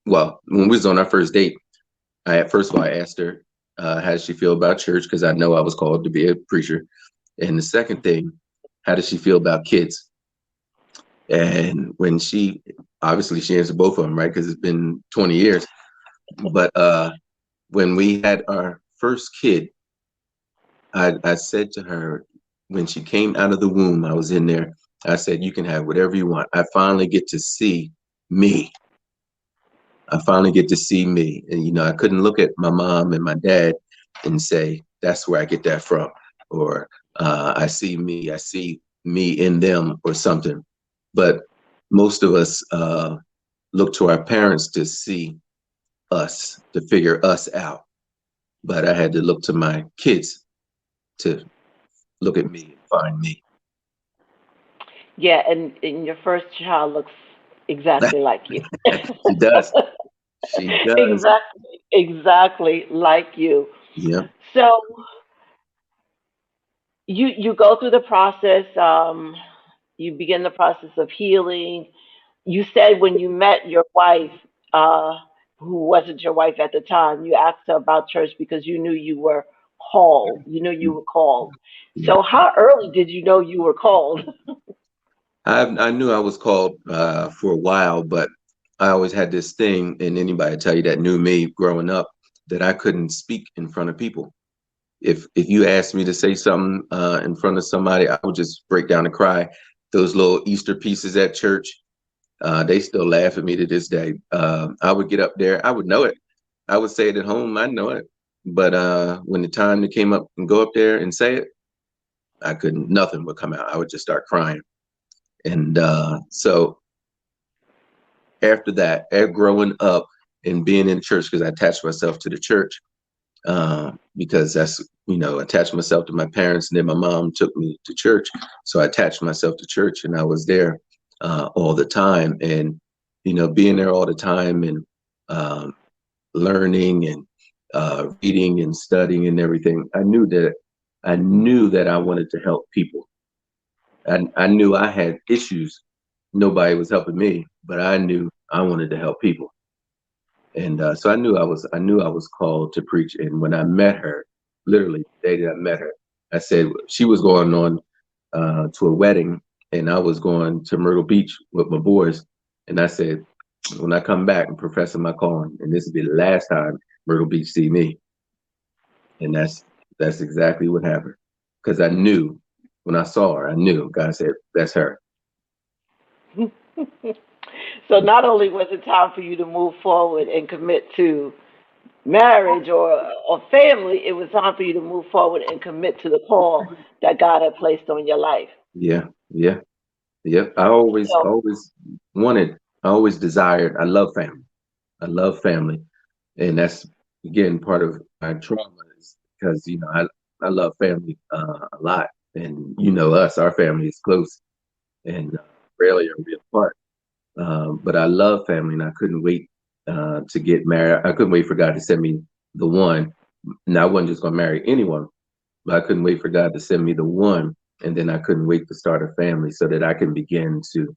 [SPEAKER 1] Well, when we was on our first date, first of all I asked her how does she feel about church because I know I was called to be a preacher, and the second thing, how does she feel about kids? And when obviously she answered both of them, right? Because it's been 20 years. But when we had our first kid, I said to her when she came out of the womb, I was in there. I said, "You can have whatever you want. I finally get to see me. I finally get to see me." And I couldn't look at my mom and my dad and say, "That's where I get that from," or I see me in them or something. But most of us look to our parents to see us, to figure us out. But I had to look to my kids to look at me and find me.
[SPEAKER 2] Yeah, and your first child looks exactly like you.
[SPEAKER 1] She does. She does.
[SPEAKER 2] Exactly like you.
[SPEAKER 1] Yeah.
[SPEAKER 2] So you go through the process. You begin the process of healing. You said when you met your wife, uh, who wasn't your wife at the time, you asked her about church because you knew you were called. You knew you were called.
[SPEAKER 1] Yeah.
[SPEAKER 2] So how early did you know you were called?
[SPEAKER 1] I knew I was called for a while, but I always had this thing, and anybody tell you that knew me growing up, that I couldn't speak in front of people. If you asked me to say something in front of somebody, I would just break down and cry. Those little Easter pieces at church, they still laugh at me to this day. I would get up there, I would know it. I would say it at home, I know it. But when the time came up and go up there and say it, I couldn't. Nothing would come out. I would just start crying. And so after that, growing up and being in church, because I attached myself to the church, because that's, attached myself to my parents, and then my mom took me to church. So I attached myself to church, and I was there all the time. And, being there all the time and um, learning and reading and studying and everything, I knew that I wanted to help people. I knew I had issues. Nobody was helping me, but I knew I wanted to help people. And so I knew I was called to preach. And when I met her, literally the day that I met her, I said she was going on to a wedding, and I was going to Myrtle Beach with my boys. And I said, when I come back and professing my calling, and this will be the last time Myrtle Beach see me. And that's exactly what happened. Because I knew when I saw her, I knew God said, that's her.
[SPEAKER 2] So not only was it time for you to move forward and commit to marriage or family, it was time for you to move forward and commit to the call that God had placed on your life.
[SPEAKER 1] Yeah, yeah, yeah. I always wanted, I always desired, I love family. I love family. And that's, again, part of my trauma is because, I love family a lot. And, us, our family is close, and rarely are we apart. But I love family, and I couldn't wait to get married. I couldn't wait for God to send me the one. Now, I wasn't just going to marry anyone, but I couldn't wait for God to send me the one. And then I couldn't wait to start a family so that I can begin to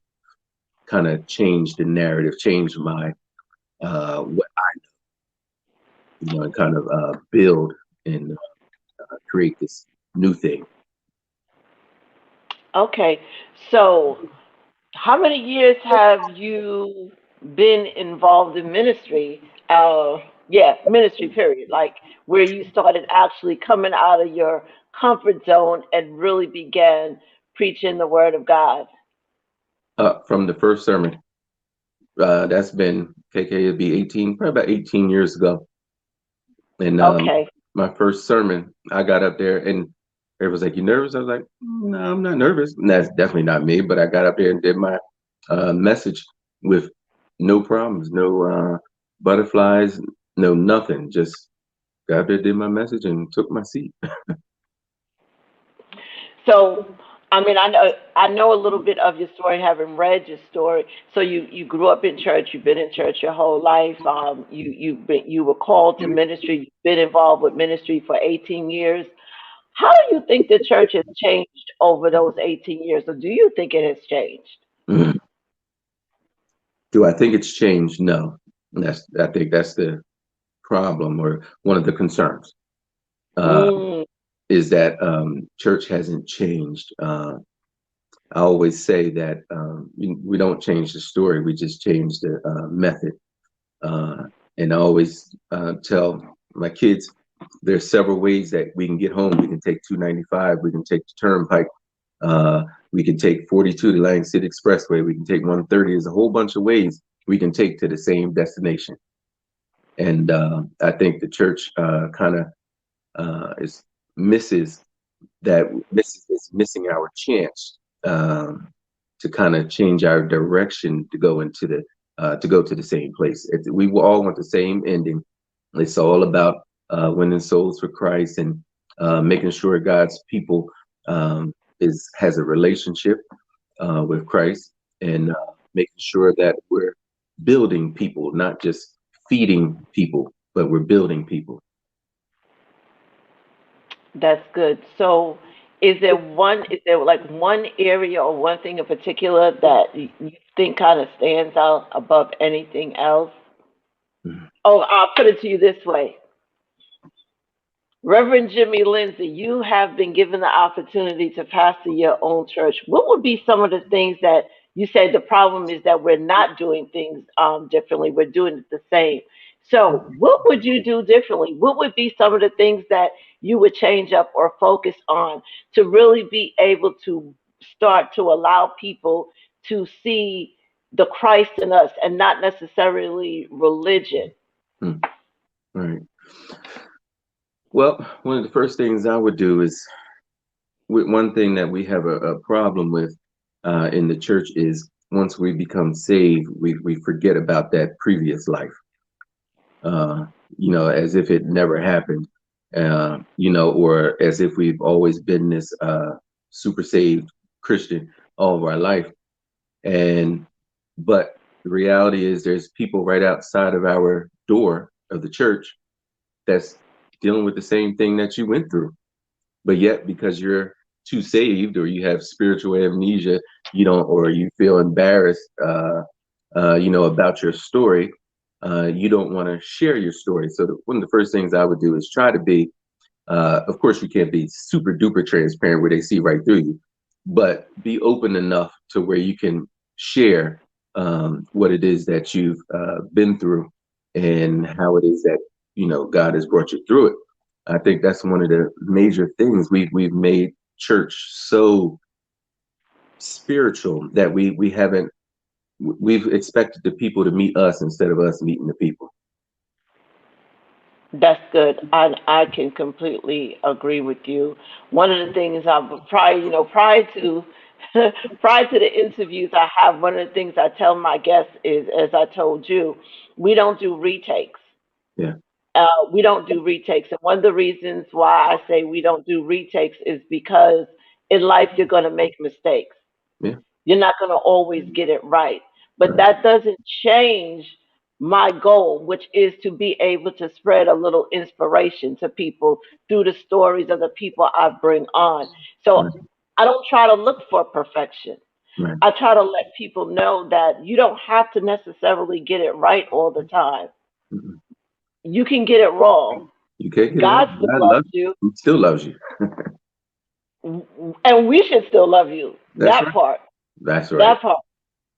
[SPEAKER 1] kind of change the narrative, change my what and kind of build and create this new thing.
[SPEAKER 2] Okay, so how many years have you been involved in ministry? Yeah, ministry period. Like where you started actually coming out of your comfort zone and really began preaching the word of God.
[SPEAKER 1] From the first sermon, that's been KK, it'd be 18, probably about 18 years ago. And
[SPEAKER 2] Okay.
[SPEAKER 1] my first sermon, I got up there and everyone's like, "You nervous?" I was like, "No, I'm not nervous." And that's definitely not me. But I got up there and did my message with no problems, no butterflies, no nothing. Just got up there, did my message, and took my seat.
[SPEAKER 2] So, I mean, I know a little bit of your story, having read your story. So you grew up in church. You've been in church your whole life. You were called to ministry. You've been involved with ministry for 18 years. How do you think the church has changed over those 18 years, or do you think it has changed?
[SPEAKER 1] Mm. Do I think it's changed? No. I think that's the problem or one of the concerns. Uh,
[SPEAKER 2] Mm,
[SPEAKER 1] is that church hasn't changed. I always say that we don't change the story, we just change the method. Uh, and I always tell my kids there's several ways that we can get home. We can take 295, we can take the turnpike, uh, we can take 42, the Lang City Expressway, we can take 130. There's a whole bunch of ways we can take to the same destination. And I think the church kind of is misses. that is missing our chance to kind of change our direction to go into the to go to the same place. We all want the same ending. It's all about winning souls for Christ and making sure God's people is has a relationship with Christ and making sure that we're building people, not just feeding people, but we're building people.
[SPEAKER 2] That's good. So, is there like one area or one thing in particular that you think kind of stands out above anything else?
[SPEAKER 1] Mhm.
[SPEAKER 2] Oh, I'll put it to you this way. Reverend Jimmy Lindsay, you have been given the opportunity to pastor your own church. What would be some of the things that you said the problem is that we're not doing things differently? We're doing it the same. So, what would you do differently? What would be some of the things that you would change up or focus on to really be able to start to allow people to see the Christ in us and not necessarily religion?
[SPEAKER 1] Hmm. Right. Well, one of the first things I would do is one thing that we have a problem with in the church is once we become saved, we forget about that previous life, uh, as if it never happened, or as if we've always been this super saved Christian all of our life. And but the reality is there's people right outside of our door of the church that's dealing with the same thing that you went through. But yet, because you're too saved or you have spiritual amnesia, you don't, or you feel embarrassed, about your story, you don't want to share your story. So one of the first things I would do is try to be, of course, you can't be super duper transparent where they see right through you, but be open enough to where you can share what it is that you've been through and how it is that God has brought you through it. I think that's one of the major things we've made church so spiritual that we haven't we've expected the people to meet us instead of us meeting the people.
[SPEAKER 2] That's good. I can completely agree with you. One of the things prior to prior to the interviews I have, one of the things I tell my guests is, as I told you, we don't do retakes.
[SPEAKER 1] Yeah,
[SPEAKER 2] We don't do retakes, and one of the reasons why I say we don't do retakes is because in life you're going to make mistakes.
[SPEAKER 1] yeah,
[SPEAKER 2] You're not going to always get it right. But
[SPEAKER 1] right,
[SPEAKER 2] that doesn't change my goal, which is to be able to spread a little inspiration to people through the stories of the people I bring on. So
[SPEAKER 1] right,
[SPEAKER 2] I don't try to look for perfection.
[SPEAKER 1] right.
[SPEAKER 2] I try to let people know that you don't have to necessarily get it right all the time.
[SPEAKER 1] Mhm.
[SPEAKER 2] You can get it wrong.
[SPEAKER 1] You can't get it
[SPEAKER 2] God
[SPEAKER 1] wrong.
[SPEAKER 2] still
[SPEAKER 1] God
[SPEAKER 2] loves
[SPEAKER 1] loves
[SPEAKER 2] you,
[SPEAKER 1] you. He still loves you.
[SPEAKER 2] and we should still love you.
[SPEAKER 1] That's
[SPEAKER 2] That
[SPEAKER 1] right.
[SPEAKER 2] part.
[SPEAKER 1] That's right.
[SPEAKER 2] That part.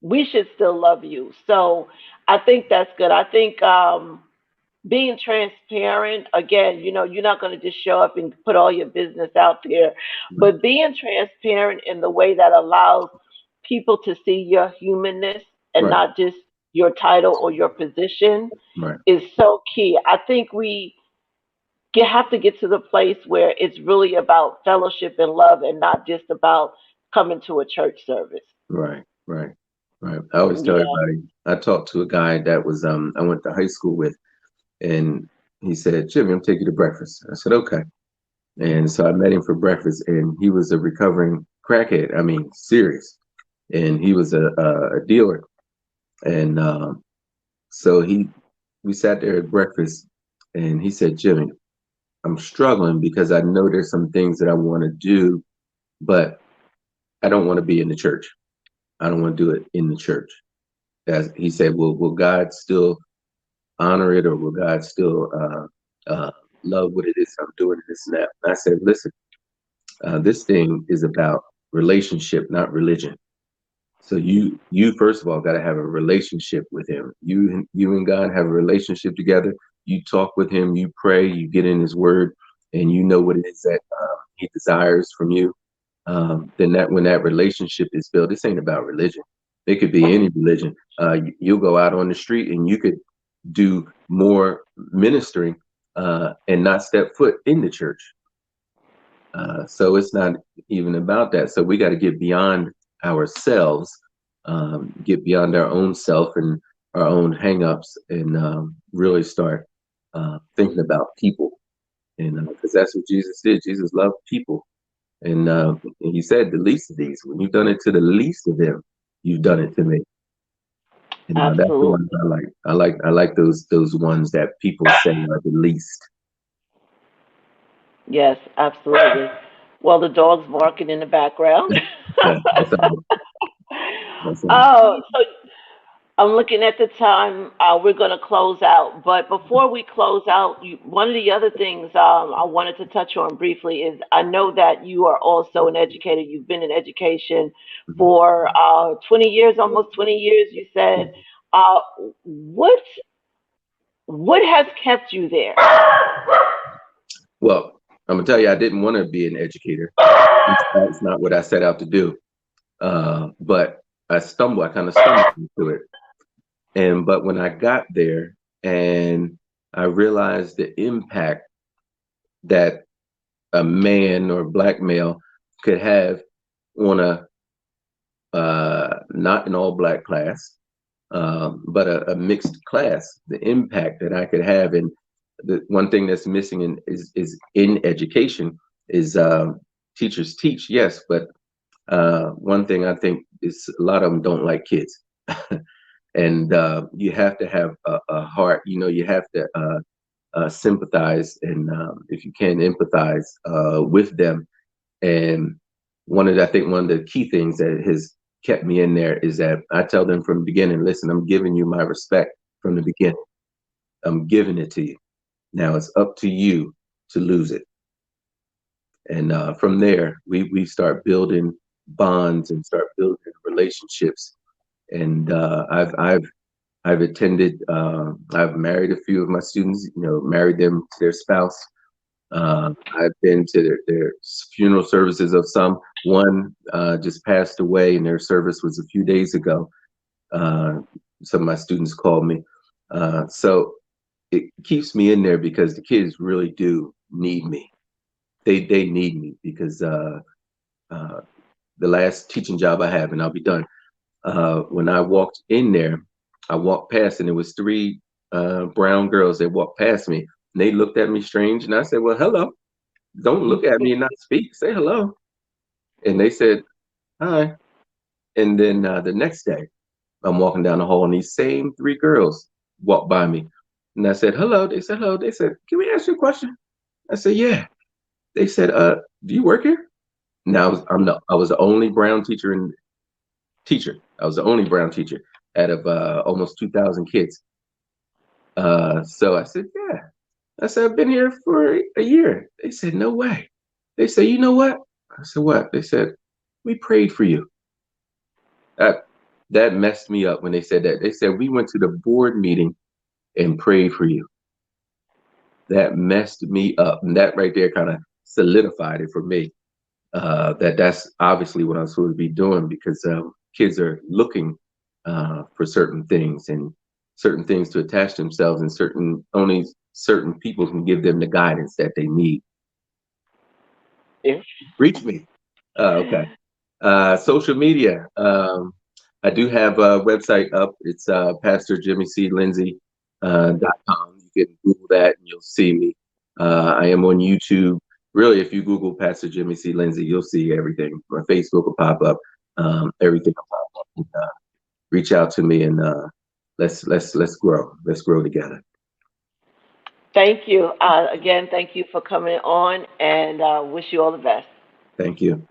[SPEAKER 2] We should still love you. So I think that's good. I think being transparent, again, you're not going to just show up and put all your business out there,
[SPEAKER 1] Right,
[SPEAKER 2] but being transparent in the way that allows people to see your humanness and
[SPEAKER 1] right,
[SPEAKER 2] not just your title or your position
[SPEAKER 1] right,
[SPEAKER 2] is so key. I think have to get to the place where it's really about fellowship and love and not just about coming to a church service.
[SPEAKER 1] right, right, right. I always tell
[SPEAKER 2] Yeah.
[SPEAKER 1] everybody. I talked to a guy that was I went to high school with, and he said, "Jimmy, I'm taking you to breakfast." I said, "Okay." And so I met him for breakfast, and he was a recovering crackhead. I mean, serious. And he was a dealer. And so we sat there at breakfast, and he said, "Jimmy, I'm struggling because I know there's some things that I want to do, but I don't want to be in the church. I don't want to do it in the church." As he said, will God still honor it, or will God still love what it is I'm doing this and that? And I said, listen, this thing is about relationship, not religion. So you first of all got to have a relationship with him. You and God have a relationship together. You talk with him, you pray, you get in his word, and you know what it is that he desires from you. Then that when that relationship is built, this ain't about religion. It could be any religion. You'll go out on the street and you could do more ministering and not step foot in the church. So it's not even about that. So we got to get beyond ourselves, get beyond our own self and our own hangups, and really start thinking about people. And because that's what Jesus did. Jesus loved people, and he said, "The least of these, when you've done it to the least of them, you've done it to me." And that's the ones
[SPEAKER 2] Absolutely.
[SPEAKER 1] I like. I like those ones that people say are the least.
[SPEAKER 2] Yes, absolutely. Well, the dog's barking in the background.
[SPEAKER 1] Yeah, that's all. That's all.
[SPEAKER 2] Oh, so I'm looking at the time. We're going to close out, but before we close out, one of the other things I wanted to touch on briefly is I know that you are also an educator. You've been in education
[SPEAKER 1] Mhm.
[SPEAKER 2] for 20 years, almost 20 years. You said, uh, what what has kept you there?
[SPEAKER 1] Well, I'm gonna tell you, I didn't want to be an educator. That's not what I set out to do. But I kind of stumbled into it. And but when I got there and I realized the impact that a man or black male could have on a not an all black class, but a mixed class, the impact that I could have. And the one thing that's missing is in education is teachers teach, yes, but one thing I think is a lot of them don't like kids. And you have to have a heart, you have to sympathize and if you can empathize with them. And I think one of the key things that has kept me in there is that I tell them from the beginning, listen, I'm giving you my respect from the beginning. I'm giving it to you. Now it's up to you to lose it. And from there, we start building bonds and start building relationships. And I've attended. I've married a few of my students. Married them to their spouse. I've been to their funeral services of some. One just passed away, and their service was a few days ago. Uh, some of my students called me. So it keeps me in there because the kids really do need me. They need me because uh, the last teaching job I have, and I'll be done. When I walked in there, I walked past, and it was three brown girls. They walked past me, and they looked at me strange, and I said, "Well, hello. Don't look at me and not speak. Say hello." And they said, "Hi." And then the next day, I'm walking down the hall, and these same three girls walked by me, and I said, "Hello." They said, "Hello." They said, "Can we ask you a question?" I said, "Yeah." They said, "Do you work here?" Now I was the only brown teacher. I was the only brown teacher out of almost 2,000 kids. So I said, yeah. I said, I've been here for a year. They said, no way. They said, you know what? I said, what? They said, we prayed for you. That that messed me up when they said that. They said, we went to the board meeting and prayed for you. That messed me up. And that right there kind of solidified it for me. That's obviously what I'm supposed to be doing because kids are looking for certain things and certain things to attach themselves, and only certain people can give them the guidance that they need.
[SPEAKER 2] Yeah.
[SPEAKER 1] Reach me. Okay. Social media. I do have a website up. It's Pastor Jimmy C. Lindsay .com. You can Google that and you'll see me. I am on YouTube. Really, if you Google Pastor Jimmy C. Lindsay, you'll see everything. My Facebook will pop up. Everything will pop up. And, reach out to me and let's grow. Let's grow together.
[SPEAKER 2] Thank you again. Thank you for coming on, and wish you all the best.
[SPEAKER 1] Thank you.